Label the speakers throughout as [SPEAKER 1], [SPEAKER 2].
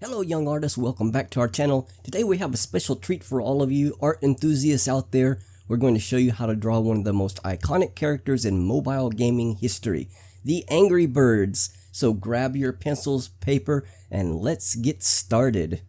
[SPEAKER 1] Hello young artists, welcome back to our channel. Today we have a special treat for all of you art enthusiasts out there. We're going to show you how to draw one of the most iconic characters in mobile gaming history, the Angry Birds. So grab your pencils, paper, and let's get started.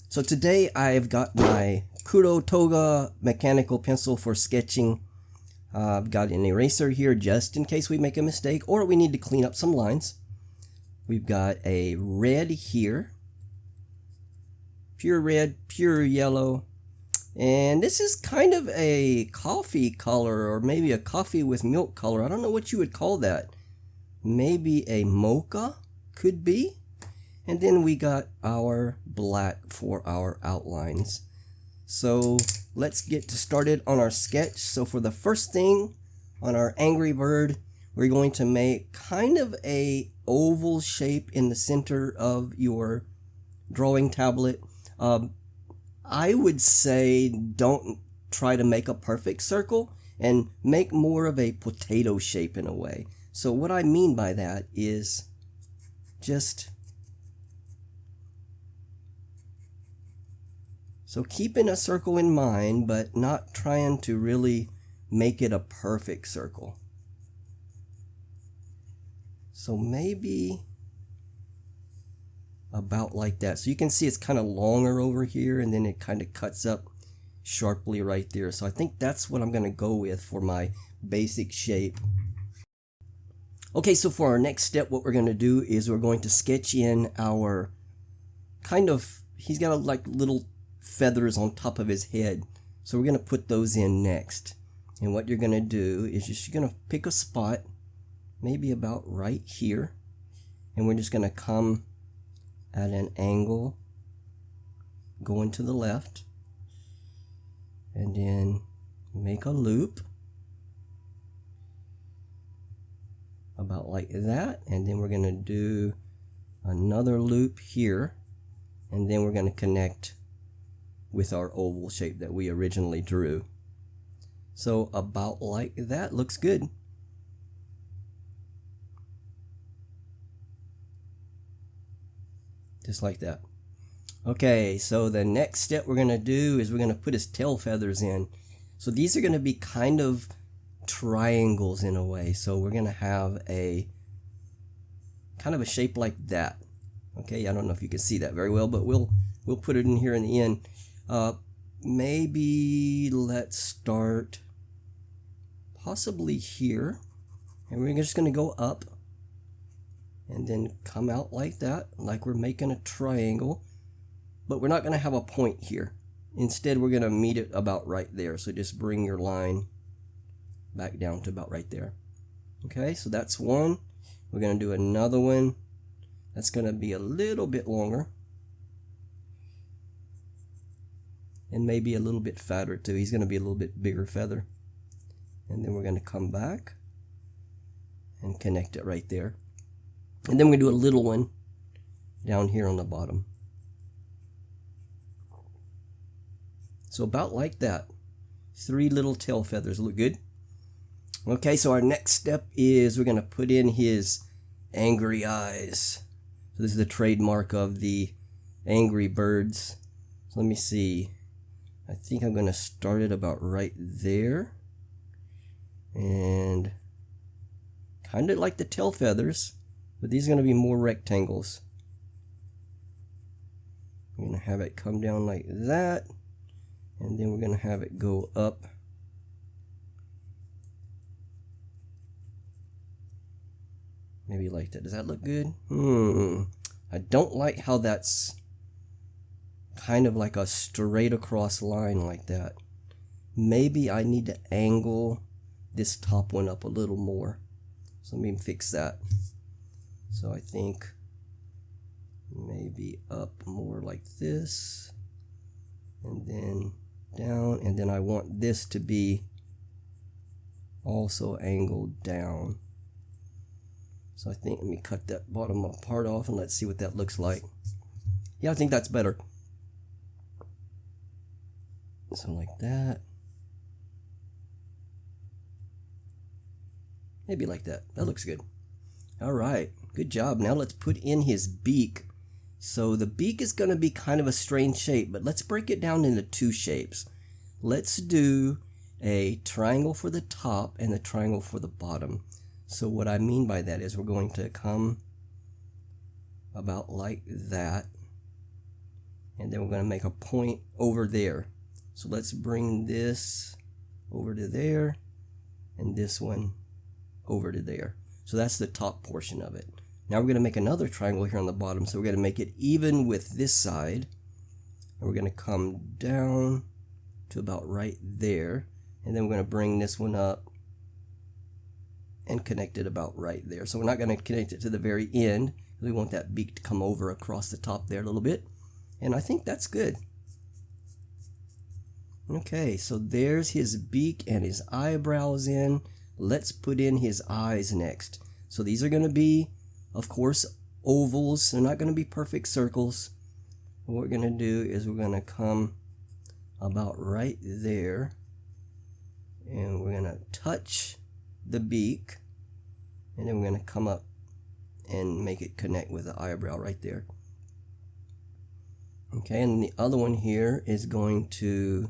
[SPEAKER 1] So today I've got my Kuro Toga mechanical pencil for sketching. I've got an eraser here just in case we make a mistake or we need to clean up some lines. We've got a red here, pure red, pure yellow, and this is kind of a coffee color or maybe a coffee with milk color. I don't know what you would call that. Maybe a mocha could be. And then we got our black for our outlines. So let's get started on our sketch. So for the first thing on our Angry Bird, we're going to make kind of a oval shape in the center of your drawing tablet. I would say don't try to make a perfect circle and make more of a potato shape in a way. So what I mean by that is just so keeping a circle in mind but not trying to really make it a perfect circle. So maybe about like that. So you can see it's kind of longer over here and then it kind of cuts up sharply right there. So I think that's what I'm going to go with for my basic shape. Okay, so for our next step, what we're going to do is we're going to sketch in our kind of, he's got like little feathers on top of his head. So we're going to put those in next. And what you're going to do is you're going to pick a spot, maybe about right here, and we're just going to come at an angle going to the left and then make a loop about like that, and then we're going to do another loop here, and then we're going to connect with our oval shape that we originally drew. So about like that looks good. Just like that. Okay, so the next step we're going to do is we're going to put his tail feathers in. So these are going to be kind of triangles in a way. So we're going to have a kind of a shape like that. Okay, I don't know if you can see that very well, but we'll put it in here in the end. Maybe let's start possibly here, and we're just going to go up and then come out like that, like we're making a triangle, but we're not going to have a point here. Instead, we're going to meet it about right there. So just bring your line back down to about right there. Okay, so that's one. We're going to do another one that's going to be a little bit longer and maybe a little bit fatter too. He's going to be a little bit bigger feather. And then we're going to come back and connect it right there. And then we're going to do a little one down here on the bottom. So about like that. 3 little tail feathers. Look good? Okay, so our next step is we're going to put in his angry eyes. So this is the trademark of the Angry Birds. So let me see. I think I'm going to start it about right there. And kind of like the tail feathers. But these are going to be more rectangles. We're going to have it come down like that. And then we're going to have it go up. Maybe like that. Does that look good? I don't like how that's kind of like a straight across line like that. Maybe I need to angle this top one up a little more. So let me fix that. So I think maybe up more like this, and then down, and then I want this to be also angled down. So I think, let me cut that bottom part off and let's see what that looks like. Yeah, I think that's better. So like that. Maybe like that. That looks good. All right. Good job. Now let's put in his beak. So the beak is going to be kind of a strange shape, but let's break it down into two shapes. Let's do a triangle for the top and a triangle for the bottom. So what I mean by that is we're going to come about like that, and then we're going to make a point over there. So let's bring this over to there and this one over to there. So that's the top portion of it. Now we're going to make another triangle here on the bottom. So we're going to make it even with this side, and we're going to come down to about right there, and then we're going to bring this one up and connect it about right there. So we're not going to connect it to the very end. We want that beak to come over across the top there a little bit, and I think that's good. Okay, so there's his beak and his eyebrows in. Let's put in his eyes next. So these are going to be, of course, ovals. They're not going to be perfect circles. What we're going to do is we're going to come about right there, and we're going to touch the beak, and then we're going to come up and make it connect with the eyebrow right there. Okay, and the other one here is going to,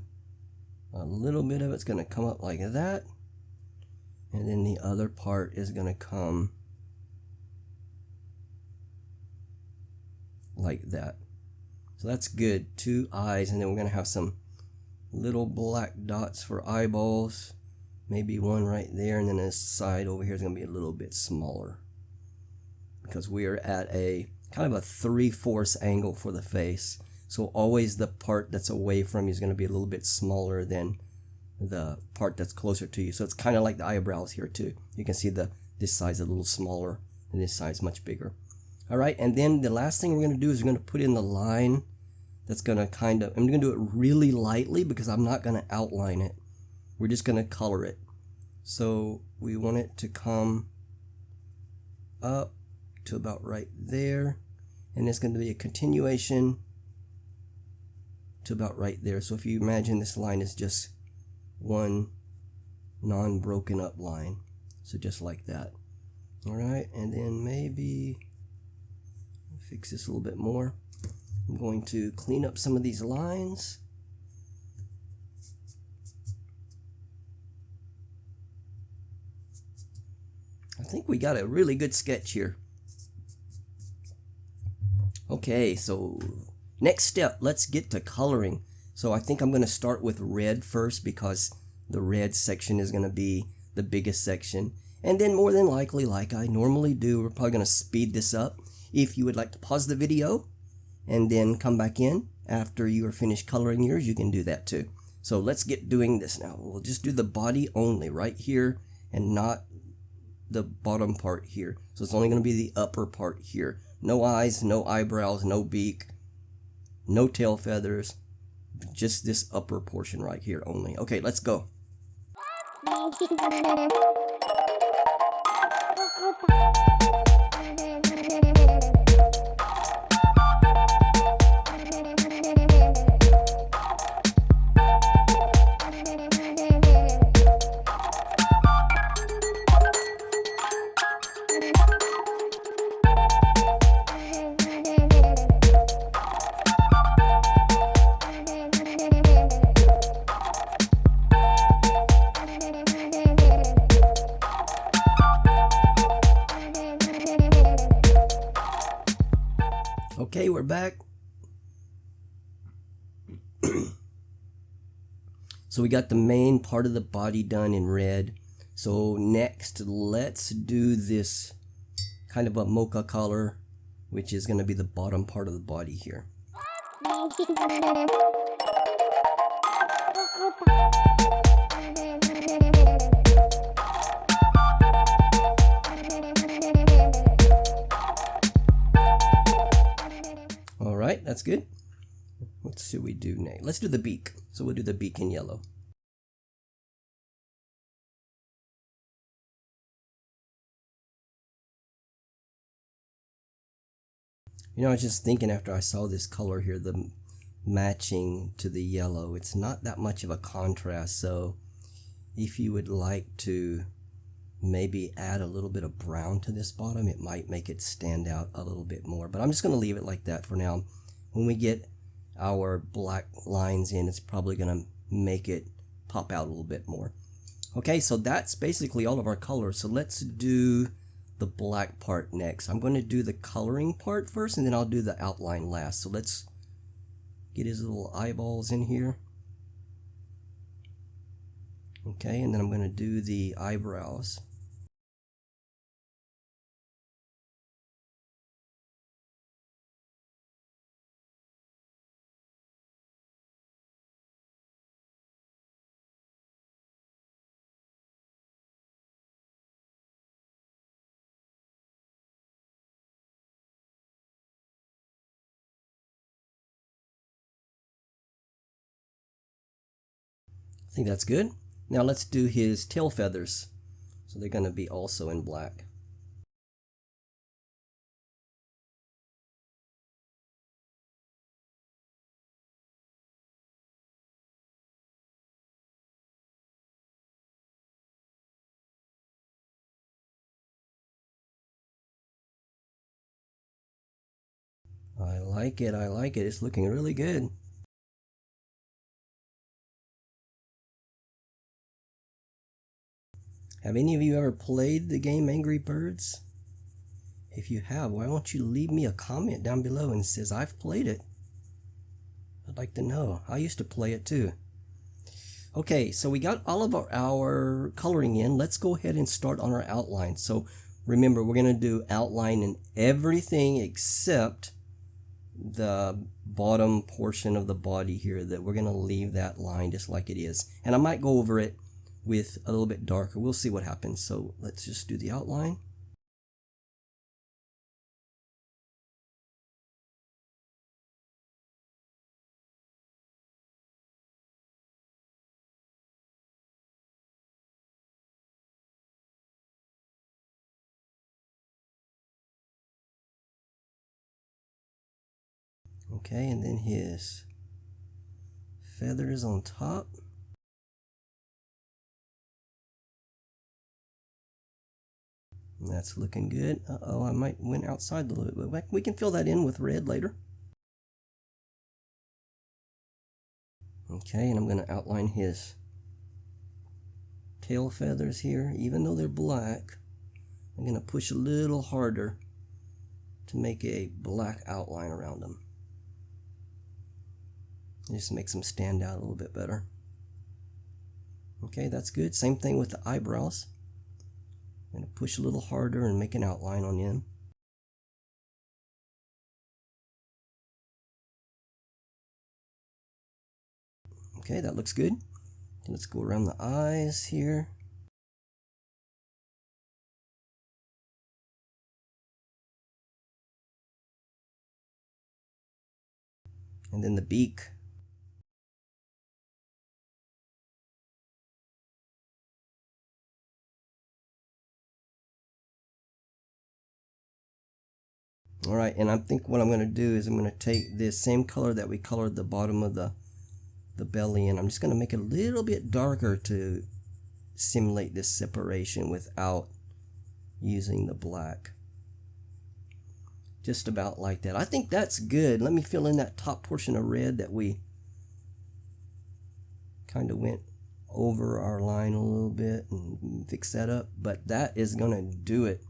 [SPEAKER 1] a little bit of it's going to come up like that, and then the other part is going to come like that. So that's good. Two eyes, and then we're going to have some little black dots for eyeballs. Maybe one right there, and then this side over here is going to be a little bit smaller because we are at a kind of a 3/4 angle for the face. So always the part that's away from you is going to be a little bit smaller than the part that's closer to you. So it's kind of like the eyebrows here too. You can see this side's a little smaller and this side's much bigger. All right, and then the last thing we're going to do is we're going to put in the line that's going to kind of, I'm going to do it really lightly because I'm not going to outline it. We're just going to color it. So we want it to come up to about right there, and it's going to be a continuation to about right there. So if you imagine this line is just one non-broken up line, so just like that. All right, and then maybe fix this a little bit more. I'm going to clean up some of these lines. I think we got a really good sketch here. Okay, so next step, let's get to coloring. So I think I'm going to start with red first because the red section is going to be the biggest section. And then more than likely, like I normally do, we're probably going to speed this up. If you would like to pause the video and then come back in after you are finished coloring yours, you can do that too. So let's get doing this now. We'll just do the body only right here and not the bottom part here. So it's only going to be the upper part here. No eyes, no eyebrows, no beak, no tail feathers, just this upper portion right here only. Okay, let's go. Okay, we're back. So we got the main part of the body done in red. So next, let's do this kind of a mocha color, which is going to be the bottom part of the body here. All right, that's good. What should we do next? Let's do the beak. So we'll do the beak in yellow. You know, I was just thinking after I saw this color here, the matching to the yellow, it's not that much of a contrast. So if you would like to maybe add a little bit of brown to this bottom. It might make it stand out a little bit more, but I'm just going to leave it like that for now. When we get our black lines in, it's probably going to make it pop out a little bit more. Okay, so that's basically all of our colors. So let's do the black part next. I'm going to do the coloring part first, and then I'll do the outline last. So let's get his little eyeballs in here. Okay, and then I'm going to do the eyebrows. I think that's good. Now let's do his tail feathers. So they're going to be also in black. I like it, I like it. It's looking really good. Have any of you ever played the game Angry Birds? If you have, why don't you leave me a comment down below and says I've played it? I'd like to know. I used to play it too. Okay, so we got all of our coloring in. Let's go ahead and start on our outline. So remember, we're going to do outline in everything except the bottom portion of the body here, that we're going to leave that line just like it is. And I might go over it with a little bit darker. We'll see what happens. So let's just do the outline. Okay, and then his feathers on top. And that's looking good. Uh-oh, I might went outside a little bit, but we can fill that in with red later. Okay, and I'm going to outline his tail feathers here. Even though they're black, I'm going to push a little harder to make a black outline around them. It just makes them stand out a little bit better. Okay, that's good. Same thing with the eyebrows. I'm going to push a little harder and make an outline on them. Okay, that looks good. Let's go around the eyes here. And then the beak. Alright, and I think what I'm going to do is I'm going to take this same color that we colored the bottom of the belly, and I'm just going to make it a little bit darker to simulate this separation without using the black. Just about like that. I think that's good. Let me fill in that top portion of red that we kind of went over our line a little bit and fix that up, but that is going to do it.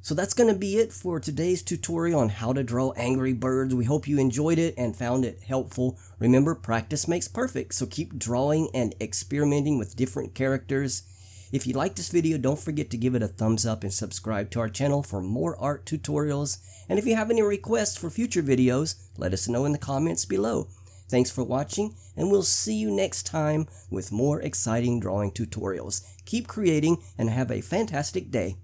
[SPEAKER 1] So that's going to be it for today's tutorial on how to draw Angry Birds. We hope you enjoyed it and found it helpful. Remember, practice makes perfect, so keep drawing and experimenting with different characters. If you like this video, don't forget to give it a thumbs up and subscribe to our channel for more art tutorials. And if you have any requests for future videos, let us know in the comments below. Thanks for watching, and we'll see you next time with more exciting drawing tutorials. Keep creating and have a fantastic day.